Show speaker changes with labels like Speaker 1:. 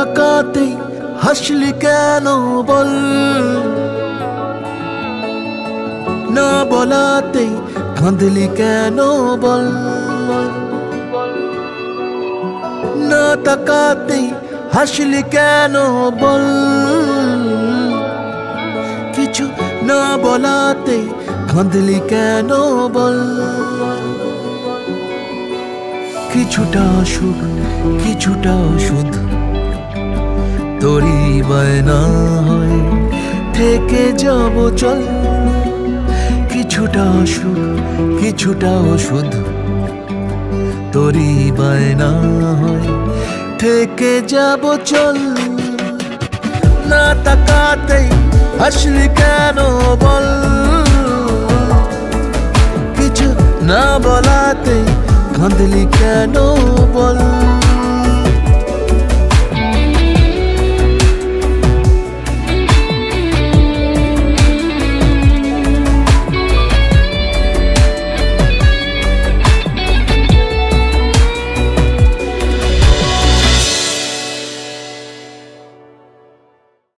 Speaker 1: তাকাতেই হাসলি কেন বল, না বলাতেই কাঁদলি কেন বল, না তাকাতেই হাসলি কেন বল, কিছু না বলাতেই কাঁদলি কেন বল। কিছুটা সুখ কিছুটা ওষুধ তোরই বায়না হয় থেকে যাব চল, কিছুটা সুখ কিছুটা ওষুধ তোরই বায়না হয় থেকে যাব চল। না তাকাতেই হাসলি কেন বল, কিছু না বলাতেই কাঁদলি কেন বল।